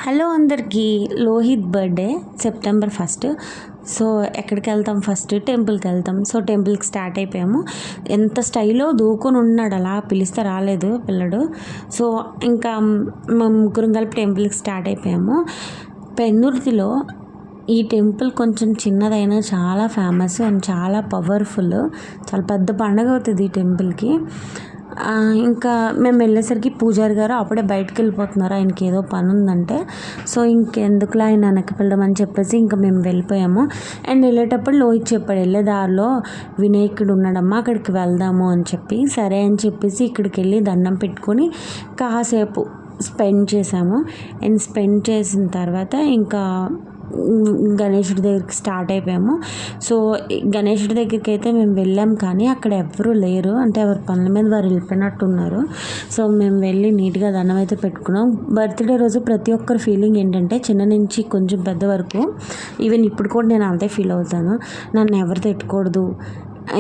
Hello అందరికీ. Lohit birthday September 1. So ఎక్కడికి వెళ్తాం? ఫస్ట్ టెంపుల్కి వెళ్తాం. సో టెంపుల్కి స్టార్ట్ అయిపోయాము. ఎంత స్టైల్లో దూకొని ఉన్నాడు, అలా పిలిస్తే రాలేదు పిల్లడు. సో ఇంకా మేము ముగ్గురం కలిపి టెంపుల్కి స్టార్ట్ అయిపోయాము. పెన్నుర్తిలో ఈ టెంపుల్ కొంచెం చిన్నదైనా చాలా ఫేమస్ అండ్ చాలా పవర్ఫుల్. చాలా పెద్ద పండగ అవుతుంది ఈ టెంపుల్కి. ఇంకా మేము వెళ్ళేసరికి పూజారి గారు అప్పుడే బయటకు వెళ్ళిపోతున్నారు, ఆయనకి ఏదో పని ఉందంటే. సో ఇంకెందుకులా ఆయన వెనక్కి వెళ్ళమని చెప్పేసి ఇంకా మేము వెళ్ళిపోయాము. అండ్ వెళ్ళేటప్పుడు లోహిత్ చెప్పాడు, వెళ్ళే దారిలో వినాయకుడు ఉన్నాడమ్మా, అక్కడికి వెళ్దాము అని చెప్పి. సరే అని చెప్పేసి ఇక్కడికి వెళ్ళి దండం పెట్టుకొని కాసేపు స్పెండ్ చేసాము. అండ్ స్పెండ్ చేసిన తర్వాత ఇంకా గణేశుడి దగ్గరికి స్టార్ట్ అయిపోయాము. సో గణేశుడి దగ్గరికి అయితే మేము వెళ్ళాం, కానీ అక్కడ ఎవరు లేరు, అంటే ఎవరి పనుల మీద వారు వెళ్ళిపోయినట్టున్నారు. సో మేము వెళ్ళి నీట్గా దండం అయితే పెట్టుకున్నాం. బర్త్డే రోజు ప్రతి ఒక్కరి ఫీలింగ్ ఏంటంటే, చిన్న నుంచి కొంచెం పెద్ద వరకు, ఈవెన్ ఇప్పుడు కూడా నేను అంతే ఫీల్ అవుతాను, నన్ను ఎవరు తిట్టకూడదు,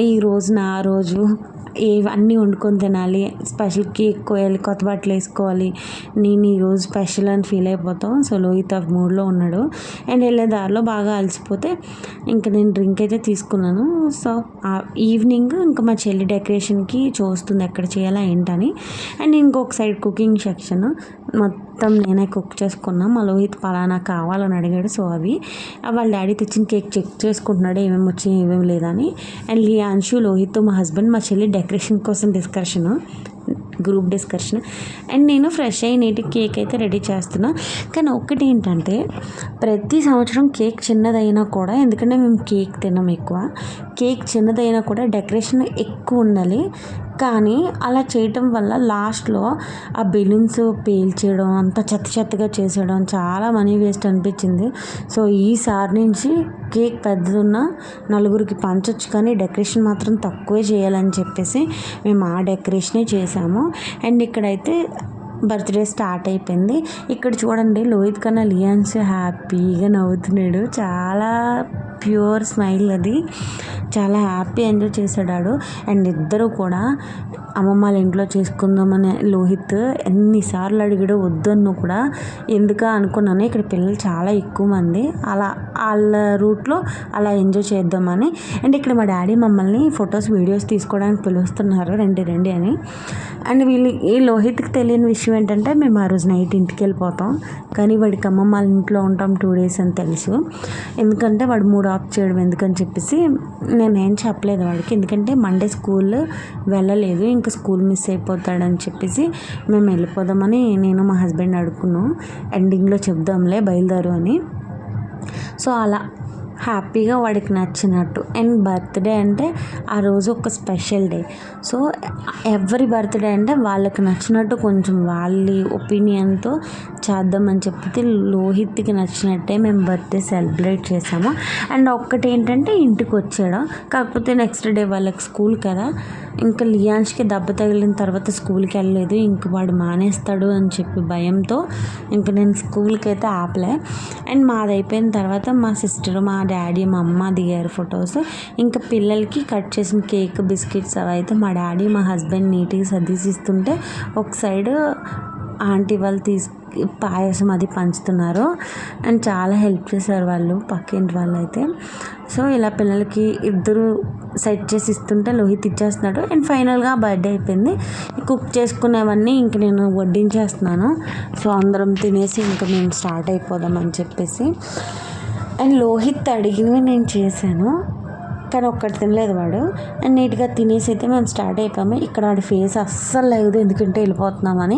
ఈ రోజు నా రోజు, అన్నీ వండుకొని తినాలి, స్పెషల్ కేక్ కోయాలి, కొత్త బట్టలు వేసుకోవాలి, నేను ఈరోజు స్పెషల్ అని ఫీల్ అయిపోతాం. సో లోహిత్ ఆ మూడ్లో ఉన్నాడు. అండ్ వెళ్ళే దారిలో బాగా అలసిపోతే ఇంకా నేను డ్రింక్ అయితే తీసుకున్నాను. సో ఈవినింగ్ ఇంకా మా చెల్లి డెకరేషన్కి చూస్తుంది ఎక్కడ చేయాలా ఏంటని. అండ్ ఇంకొక సైడ్ కుకింగ్ సెక్షన్ మొత్తం నేనే కుక్ చేసుకున్నా. మా లోహిత్ పలానా కావాలని అడిగాడు. సో అవి వాళ్ళ డాడీ తెచ్చిన కేక్ చెక్ చేసుకుంటున్నాడు, ఏమేమి వచ్చాయి ఏమేమి లేదని. అండ్ లియాన్షు, లోహిత్, మా హస్బెండ్, మా చెల్లి డెకరేషన్ కోసం గ్రూప్ డిస్కషన్. అండ్ నేను ఫ్రెష్ అయ్యి నీటికి కేక్ అయితే రెడీ చేస్తున్నా. కానీ ఒక్కటి ఏంటంటే, ప్రతి సంవత్సరం కేక్ చిన్నదైనా కూడా, ఎందుకంటే మేము కేక్ తిన్నాం ఎక్కువ, కేక్ చిన్నదైనా కూడా డెకరేషన్ ఎక్కువ ఉండాలి. కానీ అలా చేయటం వల్ల లాస్ట్లో ఆ బెలూన్స్ పేల్చేయడం, అంతా చెత్త చెత్తగా చేసేయడం, చాలా మనీ వేస్ట్ అనిపించింది. సో ఈసారి నుంచి కేక్ పెద్దదున్నా నలుగురికి పంచొచ్చు, కానీ డెకరేషన్ మాత్రం తక్కువే చేయాలని చెప్పేసి మేము ఆ డెకరేషనే చేసాము. అండ్ ఇక్కడైతే బర్త్డే స్టార్ట్ అయిపోయింది. ఇక్కడ చూడండి, లోహిత్ కన్నా లియాన్స్ హ్యాపీగా నవ్వుతున్నాడు. చాలా ప్యూర్ స్మైల్ అది. చాలా హ్యాపీ ఎంజాయ్ చేశాడు. అండ్ ఇద్దరు కూడా అమ్మమ్మ వాళ్ళ ఇంట్లో చేసుకుందామని లోహిత్ ఎన్నిసార్లు అడిగాడు, వద్దన్ను కూడా ఎందుకు అనుకున్నాను. ఇక్కడ పిల్లలు చాలా ఎక్కువ మంది, అలా వాళ్ళ రూట్లో అలా ఎంజాయ్ చేద్దామని. అండ్ ఇక్కడ మా డాడీ మమ్మల్ని ఫొటోస్ వీడియోస్ తీసుకోవడానికి పిలుస్తున్నారు, రండి రండి అని. అండ్ ఈ లోహిత్కి తెలియని విషయం ఏంటంటే, మేము ఆ రోజు నైట్ ఇంటికి వెళ్ళిపోతాం, కానీ వాడికి అమ్మమ్మ వాళ్ళ ఇంట్లో ఉంటాం 2 days అని తెలుసు. ఎందుకంటే వాడు మూడ్ ఆఫ్ చేయడం ఎందుకని చెప్పేసి నేనేం చెప్పలేదు వాడికి, ఎందుకంటే మండే స్కూల్ వెళ్ళలేదు, ఇంకా స్కూల్ మిస్ అయిపోతాడని చెప్పేసి మేము వెళ్ళిపోదామని నేను మా హస్బెండ్ అడుగున్నాం. ఎండింగ్లో చెప్దాంలే బయలుదేరు అని. సో అలా హ్యాపీగా వాడికి నచ్చినట్టు. అండ్ బర్త్డే అంటే ఆ రోజు ఒక స్పెషల్ డే. సో ఎవరి బర్త్డే అంటే వాళ్ళకి నచ్చినట్టు కొంచెం వాళ్ళ ఒపీనియన్తో చేద్దామని చెప్పి లోహిత్కి నచ్చినట్టే మేము బర్త్డే సెలబ్రేట్ చేసాము. అండ్ ఒక్కటి ఏంటంటే, ఇంటికి వచ్చాడు, కాకపోతే నెక్స్ట్ డే వాళ్ళకి స్కూల్ కదా. ఇంకా లియాన్స్కి దెబ్బ తగిలిన తర్వాత స్కూల్కి వెళ్ళలేదు, ఇంక వాడు మానేస్తాడు అని చెప్పి భయంతో ఇంక నేను స్కూల్కి అయితే ఆపలే. అండ్ మాది అయిపోయిన తర్వాత మా సిస్టర్, మా డాడీ, మా అమ్మ దిగారు ఫొటోస్. ఇంకా పిల్లలకి కట్ చేసిన కేక్, బిస్కెట్స్ అవి అయితే మా డాడీ, మా హస్బెండ్ నీట్గా సర్దిసిస్తుంటే ఒక సైడ్ ఆంటీ వాళ్ళు పాయసం అది పంచుతున్నారు. అండ్ చాలా హెల్ప్ చేశారు వాళ్ళు, పక్కింటి వాళ్ళు అయితే. సో ఇలా పిల్లలకి ఇద్దరు సెట్ చేసి ఇస్తుంటే లోహిత్ ఇచ్చేస్తున్నాడు. అండ్ ఫైనల్గా బర్త్డే అయిపోయింది. కుక్ చేసుకునేవన్నీ ఇంక నేను వడ్డించేస్తున్నాను. సో అందరం తినేసి ఇంకా మేము స్టార్ట్ అయిపోదామని చెప్పేసి. అండ్ లోహిత్ అడిగినవి నేను చేశాను, కానీ ఒక్కటి తినలేదు వాడు. అండ్ నీట్గా తినేసి అయితే మేము స్టార్ట్ అయిపోయాము. ఇక్కడ వాడి ఫేస్ అస్సలు లేదు, ఎందుకంటే వెళ్ళిపోతున్నామని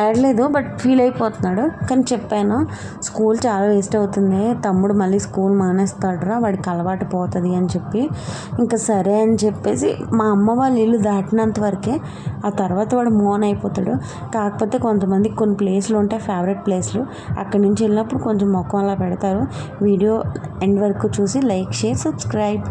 ఏడలేదు, బట్ ఫీల్ అయిపోతున్నాడు. కానీ చెప్పాను, స్కూల్ చాలా వేస్ట్ అవుతుంది, తమ్ముడు మళ్ళీ స్కూల్ మానేస్తాడురా, వాడికి అలవాటు పోతుంది అని చెప్పి. ఇంకా సరే అని చెప్పేసి మా అమ్మ వాళ్ళ ఇల్లు దాటినంత వరకే, ఆ తర్వాత వాడు మోన్ అయిపోతాడు. కాకపోతే కొంతమంది కొన్ని ప్లేస్లు ఉంటాయి, ఫేవరెట్ ప్లేస్లు, అక్కడి నుంచి వెళ్ళినప్పుడు కొంచెం మొక్కం అలా పెడతారు. వీడియో ఎండ్ వరకు చూసి లైక్, షేర్, సబ్స్క్రైబ్.